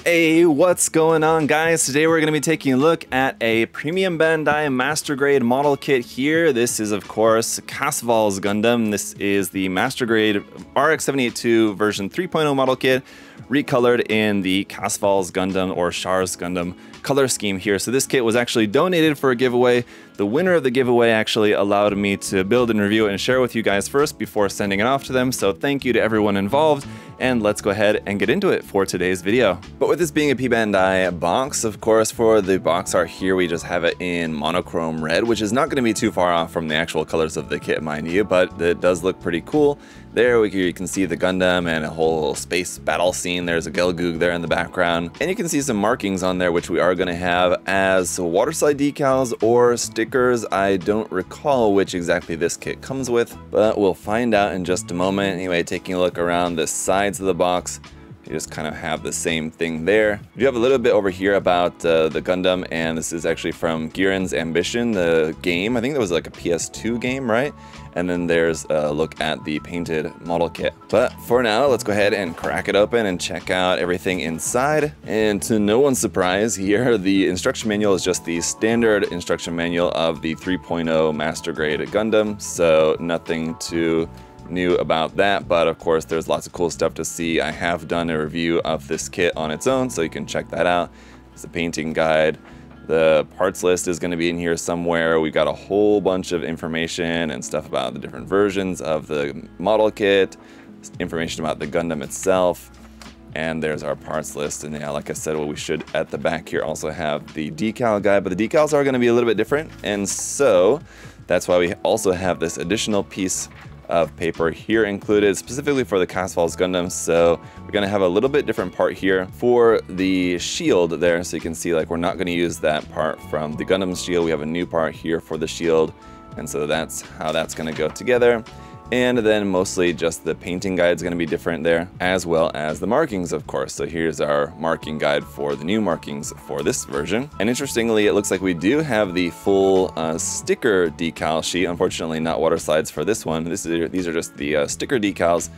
Hey, what's going on, guys? Today we're going to be taking a look at a Premium Bandai Master Grade model kit here. This is, of course, Casval's Gundam. This is the Master Grade RX-782 version 3.0 model kit, recolored in the Casval's Gundam or Char's Gundam color scheme here. So this kit was actually donated for a giveaway. The winner of the giveaway actually allowed me to build and review it and share with you guys first before sending it off to them. So thank you to everyone involved. And let's go ahead and get into it for today's video. But with this being a P Bandai box, of course, for the box art here, we just have it in monochrome red, which is not going to be too far off from the actual colors of the kit, mind you, but it does look pretty cool. There you can see the Gundam and a whole space battle scene. There's a Gelgoog there in the background. And you can see some markings on there, which we are going to have as water slide decals or stickers. I don't recall which exactly this kit comes with, but we'll find out in just a moment. Anyway, taking a look around the sides of the box, you just kind of have the same thing there. We do have a little bit over here about the Gundam, and this is actually from Giren's Ambition, the game. I think that was like a PS2 game, right? And then there's a look at the painted model kit. But for now, let's go ahead and crack it open and check out everything inside. And to no one's surprise here, the instruction manual is just the standard instruction manual of the 3.0 Master Grade Gundam, so nothing too new about that, but of course there's lots of cool stuff to see. I have done a review of this kit on its own, so you can check that out. It's a painting guide. The parts list is going to be in here somewhere. We got a whole bunch of information and stuff about the different versions of the model kit, information about the Gundam itself, and there's our parts list. And yeah, like I said, well, we should at the back here also have the decal guide, but the decals are going to be a little bit different, and so that's why we also have this additional piece of paper here included specifically for the Casval's Gundam. So we're going to have a little bit different part here for the shield there, so you can see like we're not going to use that part from the Gundam shield. We have a new part here for the shield, and so that's how that's going to go together. And then mostly just the painting guide is going to be different there, as well as the markings, of course. So here's our marking guide for the new markings for this version. And interestingly, it looks like we do have the full sticker decal sheet. Unfortunately, not water slides for this one. These are just the sticker decals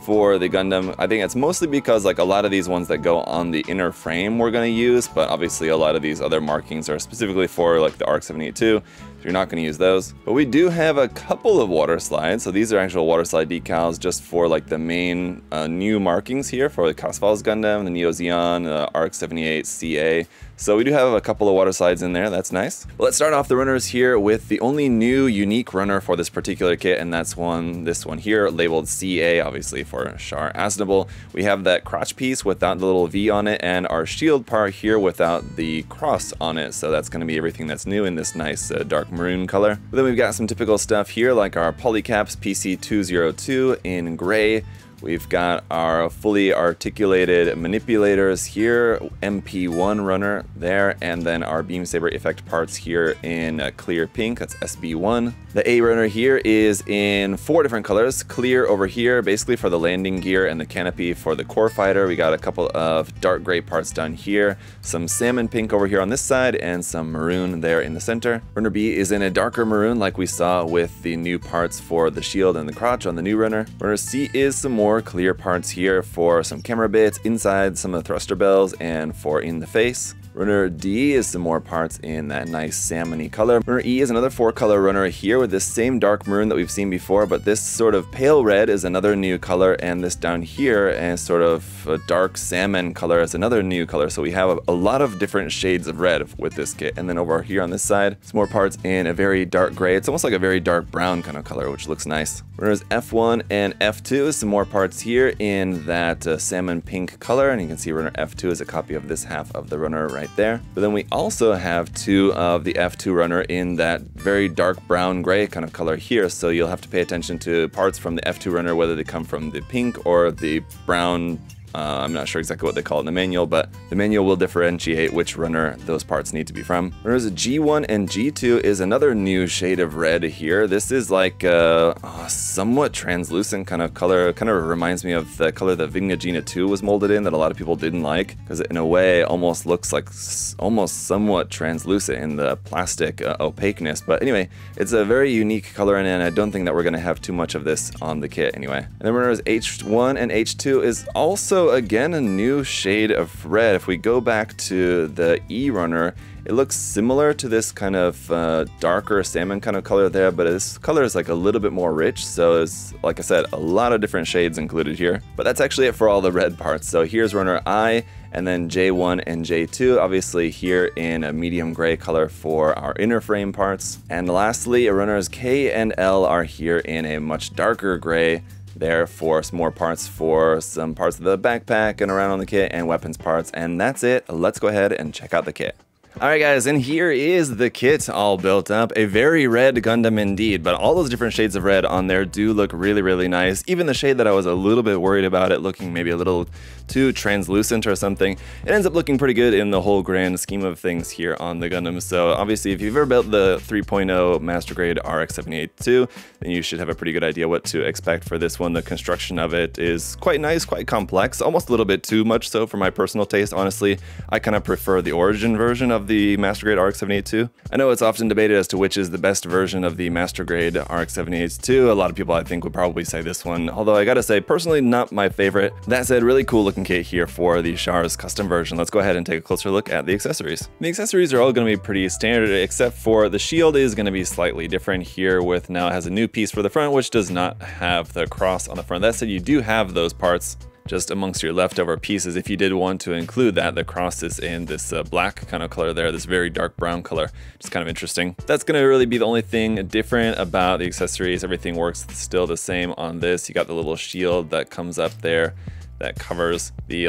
for the Gundam. I think it's mostly because like a lot of these ones that go on the inner frame we're going to use, but obviously a lot of these other markings are specifically for like the RX-782. You're not going to use those. But we do have a couple of water slides. So these are actual water slide decals just for like the main new markings here for the Casval's Gundam, the Neo Zeon, RX-78 CA. So we do have a couple of water slides in there. That's nice. Well, let's start off the runners here with the only new unique runner for this particular kit, and that's this one here labeled CA, obviously for Char Aznable. We have that crotch piece without the little V on it, and our shield part here without the cross on it. So that's going to be everything that's new in this nice dark maroon color. But then we've got some typical stuff here like our Polycaps PC202 in gray. We've got our fully articulated manipulators here, MP1 runner there, and then our beam saber effect parts here in clear pink, that's SB1. The A runner here is in 4 different colors. Clear over here, basically for the landing gear and the canopy for the core fighter. We got a couple of dark gray parts down here, some salmon pink over here on this side, and some maroon there in the center. Runner B is in a darker maroon like we saw with the new parts for the shield and the crotch on the new runner. Runner C is some more clear parts here for some camera bits inside some of the thruster bells and for in the face. Runner D is some more parts in that nice salmony color. Runner E is another 4-color runner here with this same dark maroon that we've seen before, but this sort of pale red is another new color, and this down here and sort of a dark salmon color is another new color. So we have a lot of different shades of red with this kit. And then over here on this side, some more parts in a very dark gray. It's almost like a very dark brown kind of color, which looks nice. Runners F1 and F2 is some more parts here in that salmon pink color, and you can see runner F2 is a copy of this half of the runner right there. But then we also have 2 of the F2 runner in that very dark brown gray kind of color here, so you'll have to pay attention to parts from the F2 runner, whether they come from the pink or the brown I'm not sure exactly what they call it in the manual, but the manual will differentiate which runner those parts need to be from. Runners G1 and G2 is another new shade of red here. This is like a somewhat translucent kind of color. Kind of reminds me of the color that Vigna Gina 2 was molded in that a lot of people didn't like, because in a way it almost looks like almost somewhat translucent in the plastic opaqueness. But anyway, it's a very unique color, and I don't think that we're going to have too much of this on the kit anyway. And then runners H1 and H2 is also also, again, a new shade of red. If we go back to the E runner, it looks similar to this kind of darker salmon kind of color there, but this color is like a little bit more rich. So it's, like I said, a lot of different shades included here. But that's actually it for all the red parts. So here's runner I, and then J1 and J2, obviously here in a medium gray color for our inner frame parts. And lastly, runners K and L are here in a much darker gray there for some more parts for some parts of the backpack and around on the kit and weapons parts. And that's it. Let's go ahead and check out the kit. Alright guys, and here is the kit all built up. A very red Gundam indeed, but all those different shades of red on there do look really, really nice. Even the shade that I was a little bit worried about it looking maybe a little too translucent or something, it ends up looking pretty good in the whole grand scheme of things here on the Gundam. So obviously if you've ever built the 3.0 Master Grade RX-78-2, then you should have a pretty good idea what to expect for this one. The construction of it is quite nice, quite complex, almost a little bit too much so for my personal taste. Honestly, I kind of prefer the origin version of the Master Grade RX-78-2. I know it's often debated as to which is the best version of the Master Grade RX-78-2. A lot of people I think would probably say this one, although I gotta say, personally not my favorite. That said, really cool looking kit here for the Char's custom version. Let's go ahead and take a closer look at the accessories. The accessories are all gonna be pretty standard, except for the shield is gonna be slightly different here with now it has a new piece for the front, which does not have the cross on the front. That said, you do have those parts just amongst your leftover pieces if you did want to include that. The cross is in this black kind of color there, this very dark brown color. It's kind of interesting. That's going to really be the only thing different about the accessories. Everything works still the same on this. You got the little shield that comes up there that covers the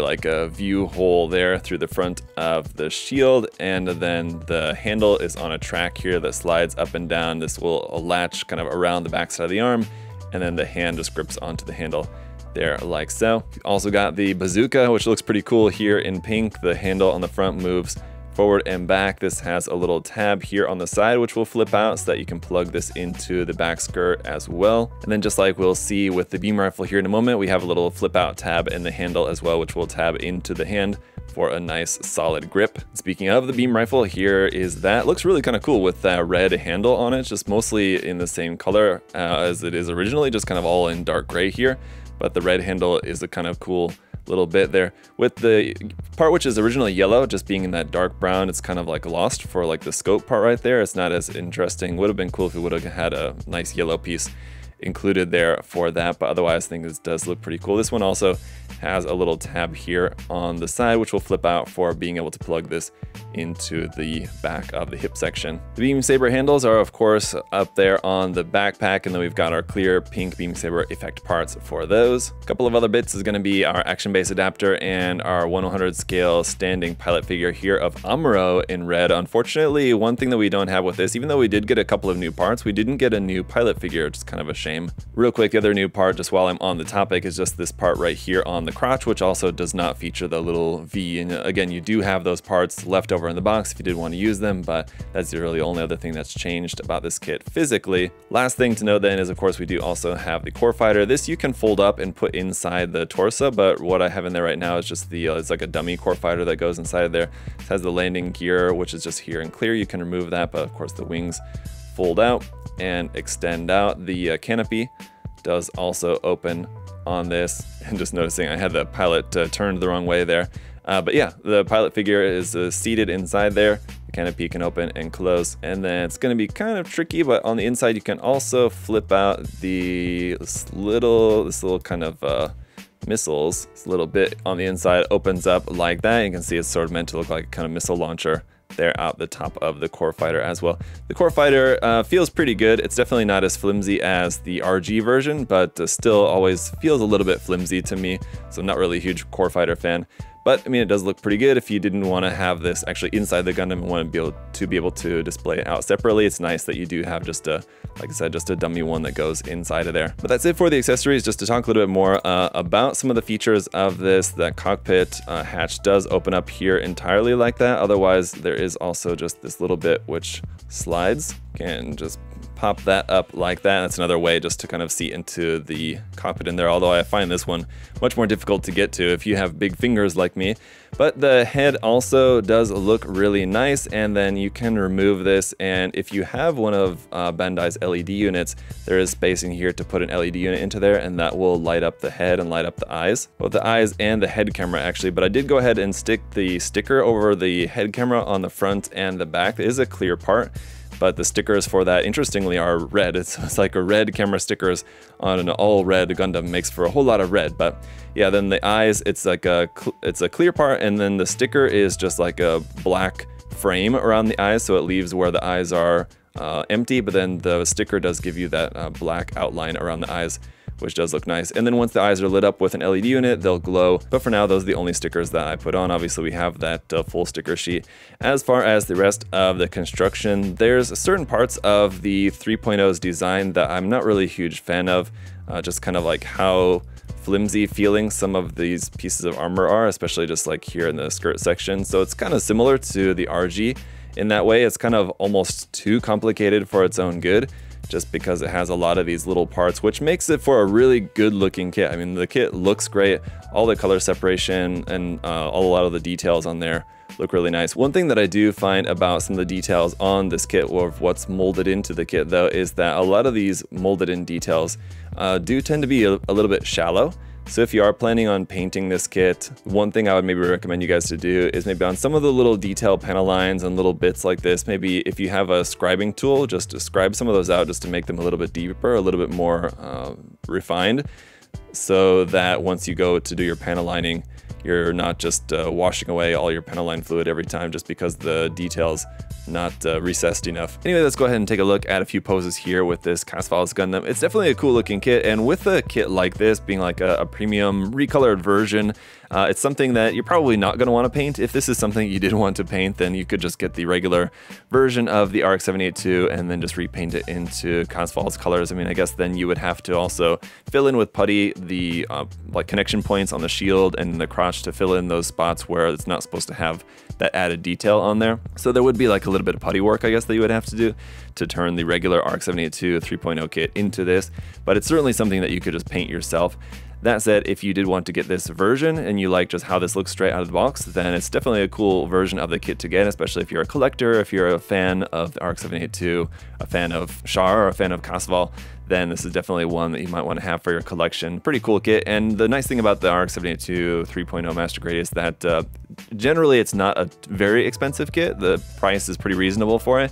view hole there through the front of the shield, and then the handle is on a track here that slides up and down. This will latch kind of around the backside of the arm, and then the hand just grips onto the handle there like so. Also got the bazooka, which looks pretty cool here in pink. The handle on the front moves forward and back. This has a little tab here on the side which will flip out so that you can plug this into the back skirt as well. And then just like we'll see with the beam rifle here in a moment, we have a little flip out tab in the handle as well, which will tab into the hand for a nice solid grip. Speaking of the beam rifle, here is that. Looks really kind of cool with that red handle on it, just mostly in the same color as it is originally, just kind of all in dark gray here. But the red handle is a kind of cool little bit there. With the part which is originally yellow, just being in that dark brown, it's kind of like lost for like the scope part right there. It's not as interesting. Would have been cool if we would have had a nice yellow piece included there for that, but otherwise I think this does look pretty cool. This one also has a little tab here on the side which will flip out for being able to plug this into the back of the hip section. The beam saber handles are of course up there on the backpack, and then we've got our clear pink beam saber effect parts for those. A couple of other bits is going to be our action base adapter and our 1/100 scale standing pilot figure here of Amuro in red. Unfortunately, one thing that we don't have with this, even though we did get a couple of new parts, we didn't get a new pilot figure, which is kind of a shame. Real quick, the other new part, just while I'm on the topic, is just this part right here on the crotch, which also does not feature the little V. And again, you do have those parts left over in the box if you did want to use them, but that's really the only other thing that's changed about this kit physically. Last thing to note then is, of course, we do also have the core fighter. This you can fold up and put inside the torso, but what I have in there right now is just the, it's like a dummy core fighter that goes inside of there. It has the landing gear, which is just here in clear. You can remove that, but of course the wings fold out and extend out. The canopy does also open on this, and just noticing I had the pilot turned the wrong way there. But yeah, the pilot figure is seated inside there. The canopy can open and close, and then it's going to be kind of tricky, but on the inside you can also flip out this little kind of missiles. This little bit on the inside opens up like that. You can see it's sort of meant to look like a kind of missile launcher there out the top of the core fighter as well. The core fighter feels pretty good. It's definitely not as flimsy as the RG version, but still always feels a little bit flimsy to me, so I'm not really a huge core fighter fan. But I mean, it does look pretty good. If you didn't want to have this actually inside the Gundam and want to be able to display it out separately, it's nice that you do have just a, like I said, just a dummy one that goes inside of there. But that's it for the accessories. Just to talk a little bit more about some of the features of this, that cockpit hatch does open up here entirely like that. Otherwise, there is also just this little bit which slides. Can just pop that up like that. That's another way just to kind of see into the cockpit in there, although I find this one much more difficult to get to if you have big fingers like me. But the head also does look really nice, and then you can remove this, and if you have one of Bandai's LED units, there is space in here to put an LED unit into there, and that will light up the head and light up the eyes. Both the eyes and the head camera actually, but I did go ahead and stick the sticker over the head camera on the front and the back. It is a clear part, but the stickers for that, interestingly, are red. It's like a red camera stickers on an all red Gundam makes for a whole lot of red. But yeah, then the eyes, it's like it's a clear part, and then the sticker is just like a black frame around the eyes, so it leaves where the eyes are empty, but then the sticker does give you that black outline around the eyes, which does look nice. And then once the eyes are lit up with an LED unit, they'll glow. But for now, those are the only stickers that I put on. Obviously, we have that full sticker sheet. As far as the rest of the construction, there's certain parts of the 3.0's design that I'm not really a huge fan of. Just kind of like how flimsy feeling some of these pieces of armor are, especially just like here in the skirt section. So it's kind of similar to the RG in that way. It's kind of almost too complicated for its own good, just because it has a lot of these little parts, which makes it for a really good looking kit. I mean, the kit looks great. All the color separation and a lot of the details on there look really nice. One thing that I do find about some of the details on this kit, or what's molded into the kit though, is that a lot of these molded in details do tend to be a little bit shallow. So if you are planning on painting this kit, one thing I would maybe recommend you guys to do is maybe on some of the little detail panel lines and little bits like this, maybe if you have a scribing tool, just to scribe some of those out just to make them a little bit deeper, a little bit more refined, so that once you go to do your panel lining, you're not just washing away all your panel line fluid every time just because the detail's not recessed enough. Anyway, let's go ahead and take a look at a few poses here with this Casvalis Gundam. It's definitely a cool looking kit, and with a kit like this being like a premium recolored version, it's something that you're probably not going to want to paint. If this is something you did want to paint, then you could just get the regular version of the RX-782 and then just repaint it into Casvalis colors. I mean, I guess then you would have to also fill in with putty the like connection points on the shield and the crotch to fill in those spots where it's not supposed to have that added detail on there. So there would be like a little bit of putty work, I guess, that you would have to do to turn the regular RX-782 3.0 kit into this, but it's certainly something that you could just paint yourself. That said, if you did want to get this version and you like just how this looks straight out of the box, then it's definitely a cool version of the kit to get, especially if you're a collector, if you're a fan of the RX-782, a fan of Char, or a fan of Casval, then this is definitely one that you might want to have for your collection. Pretty cool kit, and the nice thing about the RX-782 3.0 Master Grade is that generally it's not a very expensive kit. The price is pretty reasonable for it.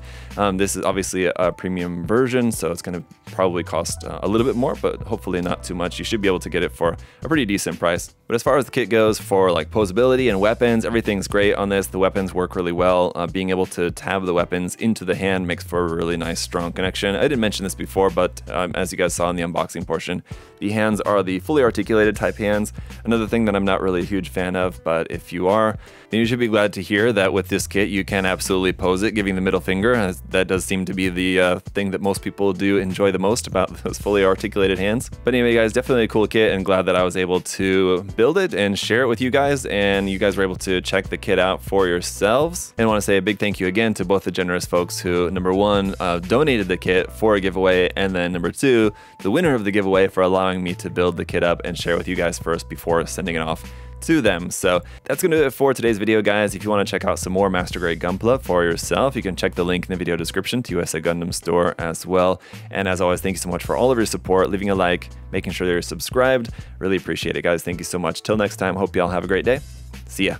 This is obviously a premium version, so it's going to probably cost a little bit more, but hopefully not too much. You should be able to get it for a pretty decent price. But as far as the kit goes for like posability and weapons, everything's great on this. The weapons work really well. Being able to tab the weapons into the hand makes for a really nice, strong connection. I didn't mention this before, but as you guys saw in the unboxing portion, the hands are the fully articulated type hands. Another thing that I'm not really a huge fan of, but if you are, then you should be glad to hear that with this kit you can absolutely pose it, giving the middle finger. As that does seem to be the thing that most people do enjoy the most about those fully articulated hands. But anyway, guys, definitely a cool kit, and glad that I was able to build it and share it with you guys, and you guys were able to check the kit out for yourselves. And I want to say a big thank you again to both the generous folks who, number one, donated the kit for a giveaway, and then number two, the winner of the giveaway for allowing me to build the kit up and share with you guys first before sending it off to them. So that's going to do it for today's video, guys. If you want to check out some more Master Grade Gunpla for yourself, you can check the link in the video description to USA Gundam Store as well. And as always, thank you so much for all of your support, leaving a like, making sure that you're subscribed. Really appreciate it, guys. Thank you so much. Till next time, hope you all have a great day. See ya.